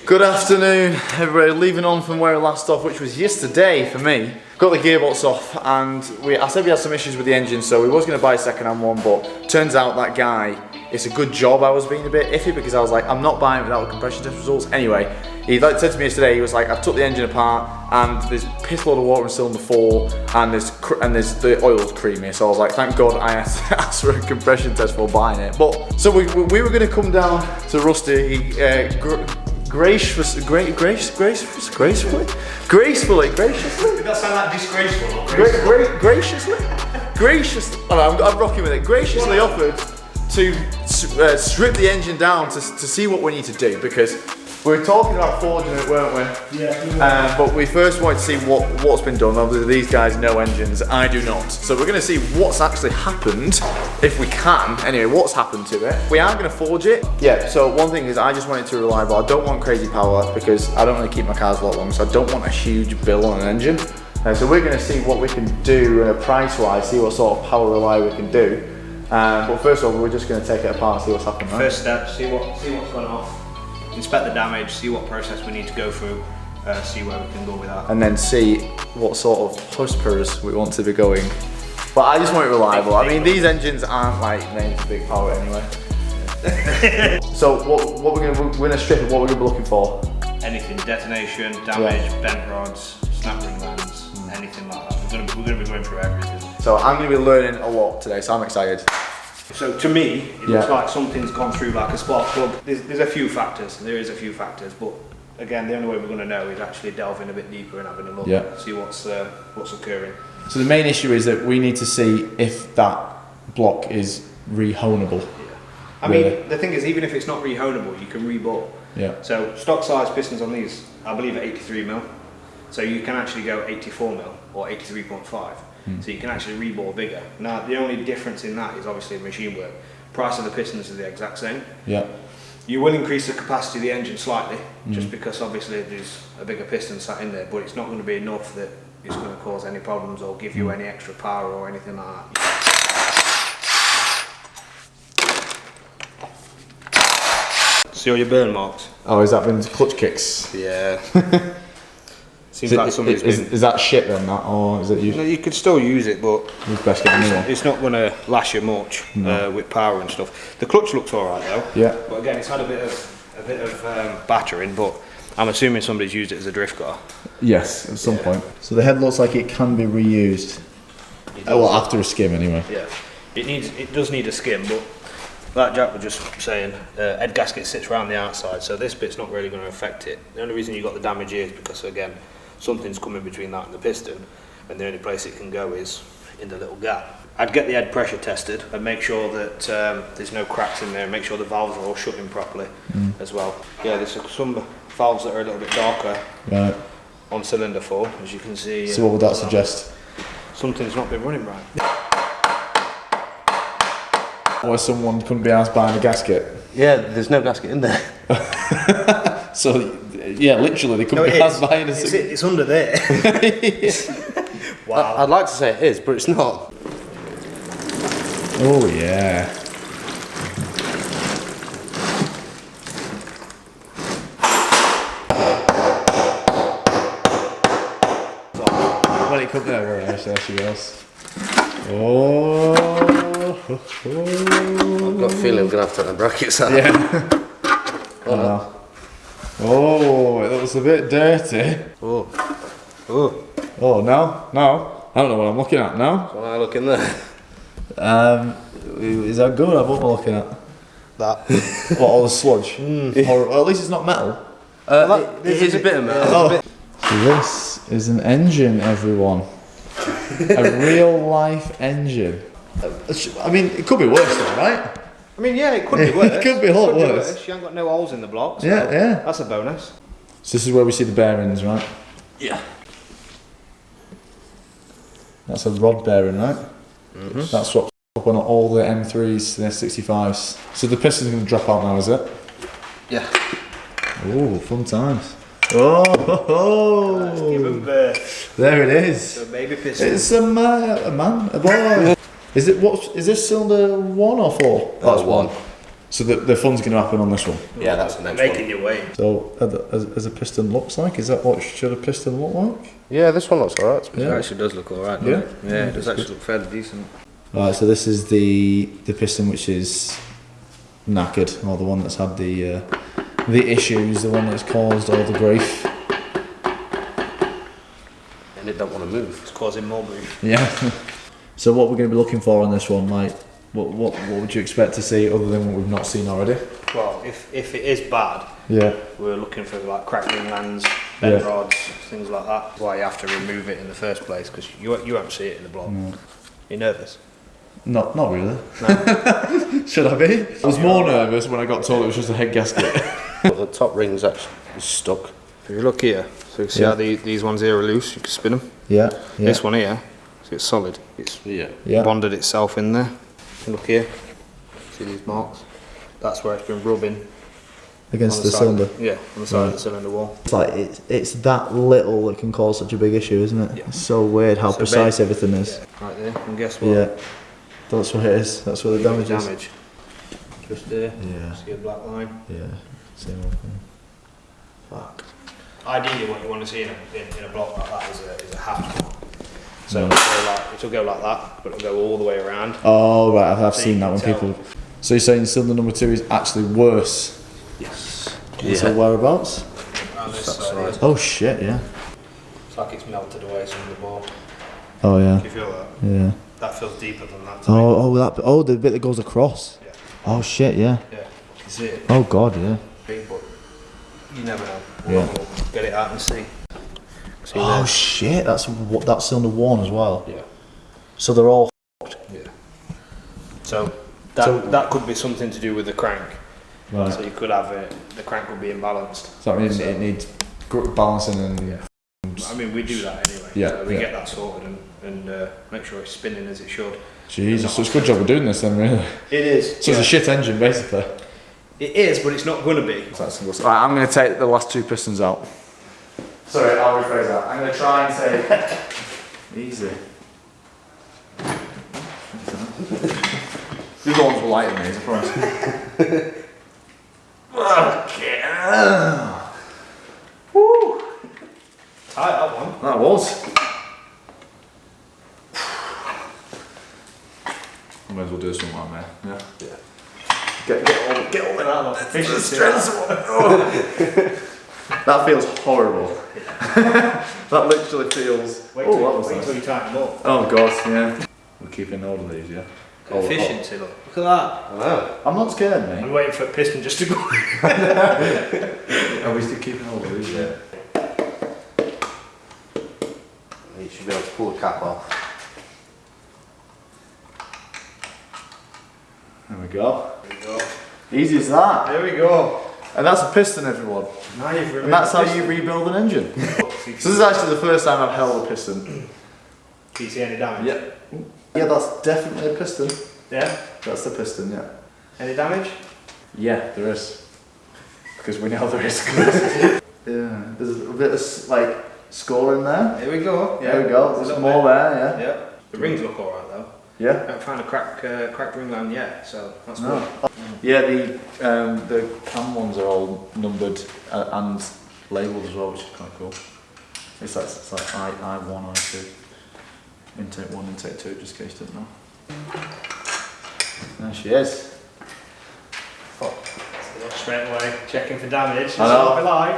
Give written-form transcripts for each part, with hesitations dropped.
Good afternoon, everybody. Leaving on from where we last off, which was yesterday for me. Got the gearbox off, and I said we had some issues with the engine, so we was going to buy a second-hand one, but turns out that guy, it's a good job I was being a bit iffy because I was like, I'm not buying it without the compression test results. Anyway, he said to me yesterday, he was like, I've took the engine apart, and there's a piss load of water in cylinder 4, and there's the oil's creamy. So I was like, thank God I had to ask for a compression test for buying it. But so we were going to come down to Rusty. Graciously. Did that sound like disgraceful or graceful? Graciously. Oh, I'm rocking with it. Graciously offered to strip the engine down to see what we need to do, because we were talking about forging it, weren't we? Yeah. But we first wanted to see what's been done. Obviously, these guys know engines. I do not. So we're going to see what's actually happened, if we can. Anyway, what's happened to it. We are going to forge it. Yeah, so one thing is I just want it to be reliable. I don't want crazy power because I don't really keep my cars a lot long, so I don't want a huge bill on an engine. So we're going to see what we can do price-wise, see what sort of power relay we can do. But first of all, we're just going to take it apart and see what's happened. Right? First step, see what's gone off. Inspect the damage, see what process we need to go through, see where we can go with that. And then see what sort of horsepower we want to be going. But I just want it reliable. I mean, these engines aren't like made for big power anyway. So what we're gonna strip it, what we're gonna be looking for? Anything, detonation, damage, bent rods, snap ring bands, anything like that. We're gonna be going through everything. So I'm gonna be learning a lot today, so I'm excited. So to me, it looks like something's gone through like a spark plug. There's a few factors, but again, the only way we're going to know is actually delving a bit deeper and having a look, see what's occurring. So the main issue is that we need to see if that block is rehonable. Yeah. I mean, the thing is, even if it's not rehonable, you can rebore. Yeah. So stock size pistons on these, I believe, are 83mm. So you can actually go 84mm or 83.5. So you can actually rebore bigger. Now the only difference in that is obviously machine work. Price of the pistons is the exact same. Yeah. You will increase the capacity of the engine slightly, just because obviously there's a bigger piston sat in there, but it's not going to be enough that it's going to cause any problems or give you any extra power or anything like that. See all your burn marks? Oh, is that been clutch kicks? Yeah. Seems like somebody's is that shit then, that, or is it used? No, you could still use it, but it's not going to last you much with power and stuff. The clutch looks alright though. Yeah. But again, it's had a bit of battering, but I'm assuming somebody's used it as a drift car. Yes, at some point. So the head looks like it can be reused. Well, after a skim anyway. Yeah. It does need a skim, but like Jack was just saying, head gasket sits around the outside, so this bit's not really going to affect it. The only reason you got the damage here is because, again, something's coming between that and the piston, and the only place it can go is in the little gap. I'd get the head pressure tested and make sure that there's no cracks in there, and make sure the valves are all shutting properly as well. Yeah, there's some valves that are a little bit darker on cylinder 4, as you can see. So what would that suggest? Something's not been running right. Or someone couldn't be asked buying a gasket? Yeah, there's no gasket in there. So, yeah, literally, they couldn't be asked buying a gasket. It's under there. Wow. I'd like to say it is, but it's not. Oh, yeah. Well, it could be over there she goes. Oh. I've got a feeling I'm going to have to take the brackets out. Yeah. Oh, it looks a bit dirty. Oh. Oh. Oh, no. I don't know what I'm looking at now. What am I looking there? Is that good? What am I looking at? That. What, all the sludge? Or at least it's not metal. It is a bit of metal. Oh. So this is an engine, everyone. A real life engine. I mean, it could be worse though, right? I mean, yeah, it could be worse. It could be a lot worse. You haven't got no holes in the blocks. So yeah. That's a bonus. So this is where we see the bearings, right? Yeah. That's a rod bearing, right? That's swapped up on all the M3s and S65s. So the piston's going to drop out now, is it? Yeah. Oh, fun times. Oh, Let's give them birth. There it is. So baby piston. It's a man, a boy. Is this cylinder 1 or 4? That's one. So the fun's going to happen on this one. Yeah, that's the next Making one. your way. So as a piston looks like, is that what should a piston look like? Yeah, this one looks alright. Yeah. It actually does look alright, Yeah. doesn't it? Yeah, it does actually look fairly decent. Right, so this is the piston which is knackered, or the one that's had the issues, the one that's caused all the grief. And it don't want to move. It's causing more grief. Yeah. So what we're going to be looking for on this one, like, what would you expect to see other than what we've not seen already? Well, if it is bad, Yeah. we're looking for like cracked ringlands, bent Yeah. rods, things like that. That's why you have to remove it in the first place, because you won't see it in the block. No. You're nervous? Not really. No. Should I be? I was more nervous when I got told it was just a head gasket. But the top ring's actually stuck. If you look here, so you see Yeah. how these ones here are loose, you can spin them. Yeah. This one here, so it's solid. It's Yeah. bonded itself in there. You look here, see these marks? That's where it's been rubbing Against on the side. cylinder. Yeah, on the side of the cylinder wall. It's like it's that little that can cause such a big issue, isn't it? Yeah. It's so weird how So precise everything is. Yeah, right there. And guess what? Yeah. That's what it is. That's where the damage is. Damage. Just there. Yeah. See a black line. Yeah. Same old thing. Fuck. Ideally, what you want to see in a block like that is a half block. So it'll go like that, but it'll go all the way around. Oh right, I've So seen you that when can people. So you're saying cylinder number 2 is actually worse? Yes. So whereabouts? Around this That side. side. Oh shit, yeah. It's like it's melted away some of the ball. Oh yeah. Do you feel that? Yeah. That feels deeper than that. To me. The bit that goes across. Yeah. Oh shit, yeah. Yeah. You can see it. Oh god, yeah. But you never know. Yeah. We'll get it out and see. See Oh there? shit, that's cylinder 1 as well. Yeah. So they're all. Yeah. So that could be something to do with the crank. Right. So you could have the crank would be imbalanced. So that means it needs balancing and. Yeah. I mean, we do that anyway. Yeah, So we yeah. get that sorted and make sure it's spinning as it should. Jesus, so it's a good job we're doing this then, really. It is. So it's a shit engine, basically. It is, but it's not going to be. Right, I'm going to take the last 2 pistons out. Sorry, I'll rephrase that. I'm going to try and say easy. The other ones were lighter than these, I promise. Okay. Woo! Tight that one. That was. I might as well do this one, man. Yeah. Get all in that Efficiency. That feels horrible. That literally feels. Wait that was till nice. you tighten them up. Oh god, yeah. We're keeping hold of these, yeah. Efficiency, look. Look at that. I know. I'm not scared, I'm mate. waiting for a piston just to go. Are we still keeping hold of these? Yeah. You should be able to pull the cap off. There we go. There we go. Easy as that. There we go. And that's a piston, everyone. Now you've And that's how you rebuild an engine. So this is actually the first time I've held a piston. Do you see any damage? Yeah. Yeah, that's definitely a piston. Yeah? That's the piston, yeah. Any damage? Yeah, there is. Because we know there is. Yeah, there's a bit of like score in there. There we go. Yeah. There we go. There's more there, Yeah. The rings look alright though. yeah. I Yeah. haven't found a cracked ringland yet, so that's No. good. Yeah, the cam ones are all numbered and labelled as well, which is quite cool. It's like I1, I2. Intake 1, intake 2, just in case you didn't know. There she is. Straight away, checking for damage. I know. That's what I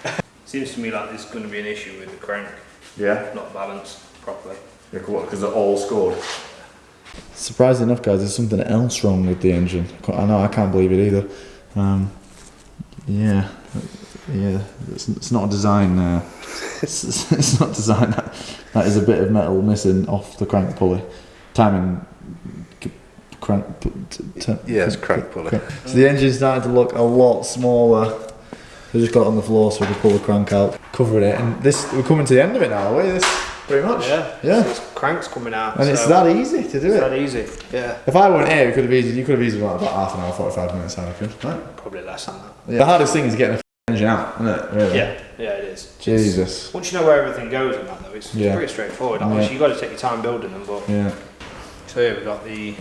like. Seems to me like there's going to be an issue with the crank, Yeah. not balanced properly. Yeah, because they're all scored. Surprisingly enough, guys, there's something else wrong with the engine. I know, I can't believe it either. Yeah, it's not a design. It's not design. That is a bit of metal missing off the crank pulley. Timing. Crank. Yeah, it's crank pulley. So the engine's starting to look a lot smaller. We just got it on the floor so we can pull the crank out, cover it, and we're coming to the end of it now, are we? This pretty much. Yeah. So this crank's coming out. And it's that easy to do It's it. that easy. Yeah. If I weren't here, you could have easily got about half an hour, 45 minutes, I reckon. Right? Probably less than that. Yeah. The hardest thing is getting a engine out, isn't it? Really? Yeah, it is. Jesus. Once you know where everything goes and that though, it's Yeah. pretty straightforward. Yeah. Obviously, you've got to take your time building them, but Yeah. so here we've got the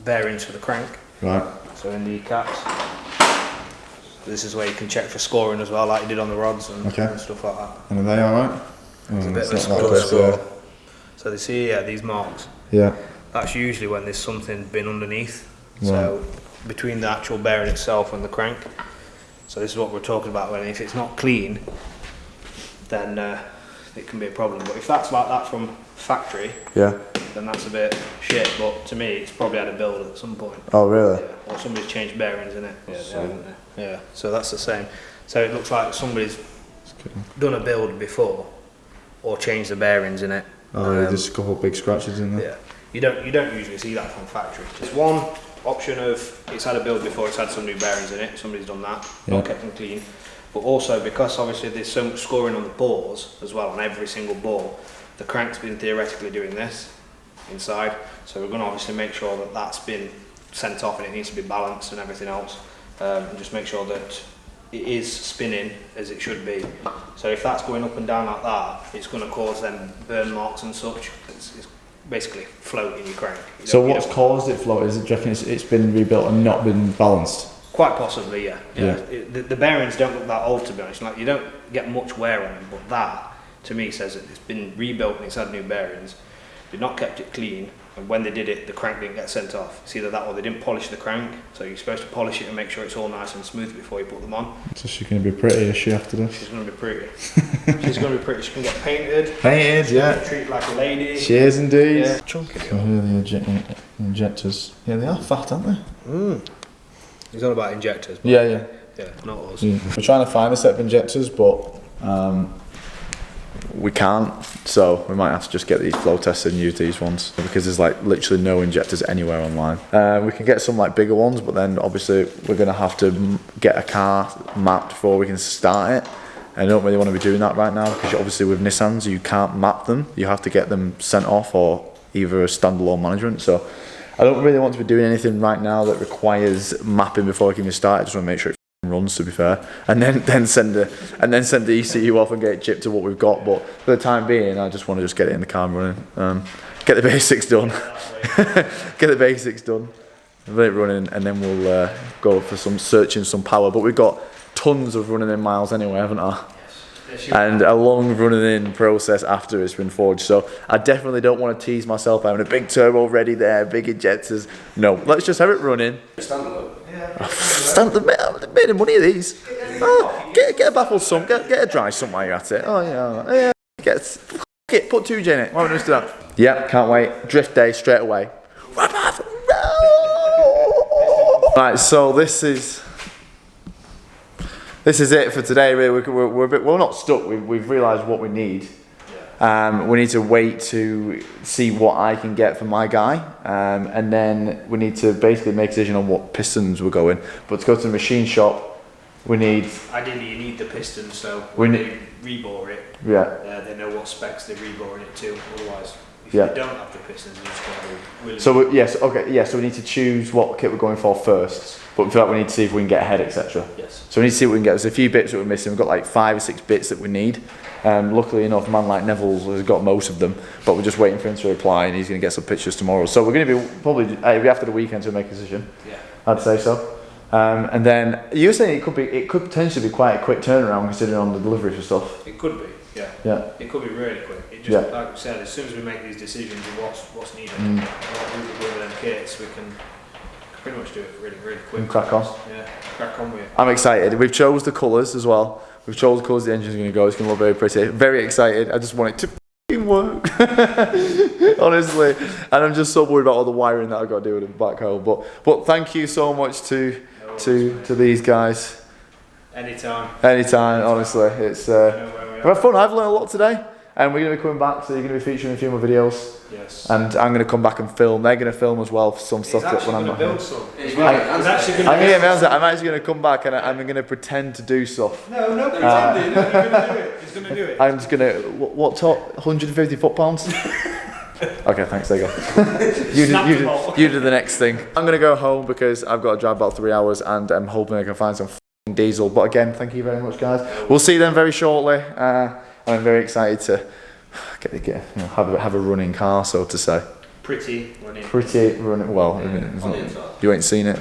bearings for the crank. Right. So in the caps, this is where you can check for scoring as well, like you did on the rods and stuff like that. And are they alright? It's a bit of a score. So they see these marks. Yeah. That's usually when there's something been underneath. So between the actual bearing itself and the crank. So this is what we're talking about. When if it's not clean, then it can be a problem. But if that's like that from factory, then that's a bit shit. But to me, it's probably had a build at some point. Oh really? Yeah. Or somebody's changed bearings in it. Yeah. So that's the same. So it looks like somebody's done a build before, or changed the bearings in it. Oh, there's a couple of big scratches in there. Yeah. You don't usually see that from factory. There's one option of it's had a build before, it's had some new bearings in it. Somebody's done that. Not kept them clean. But also because obviously there's so much scoring on the bores as well, on every single bore, the crank's been theoretically doing this inside. So we're going to obviously make sure that that's been sent off and it needs to be balanced and everything else. And just make sure that it is spinning as it should be. So if that's going up and down like that, it's going to cause them burn marks and such. It's basically float in your crank. So what's caused it float? Is it, do you reckon it's been rebuilt and not been balanced? Quite possibly, yeah. The bearings don't look that old, to be honest. Like, you don't get much wear on them, but that, to me, says that it's been rebuilt and it's had new bearings. They've not kept it clean, and when they did it, the crank didn't get sent off. It's either that or they didn't polish the crank, so you're supposed to polish it and make sure it's all nice and smooth before you put them on. So she's going to be pretty, is she, after this? She's going to be pretty. She's going to be pretty. She can get painted. Painted, yeah. Treated like a lady. She is indeed. Yeah. Chunky. So here are the injectors. Yeah, they are fat, aren't they? He's on about injectors. Yeah, not us. We're trying to find a set of injectors, but we can't, so we might have to just get these flow tested and use these ones, because there's like literally no injectors anywhere online. We can get some like bigger ones, but then obviously we're going to have to get a car mapped before we can start it. I don't really want to be doing that right now, because obviously with Nissans you can't map them, you have to get them sent off or either a standalone management. So I don't really want to be doing anything right now that requires mapping before I can even start. I just want to make sure it runs, to be fair, and then send the ECU off and get it chipped to what we've got. But for the time being, I just want to just get it in the car and running, get the basics done, get the basics done, let it running, and then we'll go for some searching some power. But we've got tons of running in miles anyway, haven't I? And a long running in process after it's been forged. So I definitely don't want to tease myself having a big turbo ready there, big injectors. No, let's just have it running. Stand the made of money of these. Oh, get a baffled sump, get a dry sump while you're at it. Oh yeah. Put 2J in it. Why don't we just do that? Yeah, can't wait. Drift day straight away. Right, so this is it for today. Really, we're not stuck. We've realised what we need. We need to wait to see what I can get from my guy, and then we need to basically make a decision on what pistons we're going. But to go to the machine shop, we need. Ideally, you need the pistons, so when they rebore it, they know what specs they're reboring it to. Otherwise, if you don't have the pistons, you just got to. So we need to choose what kit we're going for first. But for that, we need to see if we can get ahead, etc. Yes. So we need to see what we can get. There's a few bits that we're missing. We've got like 5 or 6 bits that we need. Luckily enough, a man like Neville's has got most of them, but we're just waiting for him to reply, and he's going to get some pictures tomorrow. So we're going to be probably after the weekend to make a decision. Yeah. I'd say so. And then you're saying it could potentially be quite a quick turnaround considering on the delivery for stuff. It could be, yeah. It could be really quick. It just like we said, as soon as we make these decisions of what's needed, what we do with them kits, we can pretty much do it really, really quick. And crack on. Yeah, crack on with it. I'm excited. We've chose the colours as well. We've chose the colours the engine's going to go. It's going to look very pretty. Very excited. I just want it to f***ing work. Honestly. And I'm just so worried about all the wiring that I've got to do with the backhoe. But thank you so much to these guys. Anytime, honestly. It's I've had fun. I've learned a lot today. And we're going to be coming back, so you're going to be featuring a few more videos. Yes. And I'm going to come back and film. They're going to film as well for some stuff that when I'm not here. I'm actually going to come back and I'm going to pretend to do stuff. No pretending. You're going to do it. He's going to do it. I'm just going to, what top, 150 foot-pounds? Okay, thanks, there you go. You do the next thing. I'm going to go home because I've got to drive about 3 hours and I'm hoping I can find some f***ing diesel. But again, thank you very much, guys. We'll see them very shortly. I'm very excited to have a running car, so to say. Pretty running. Well, you ain't seen it.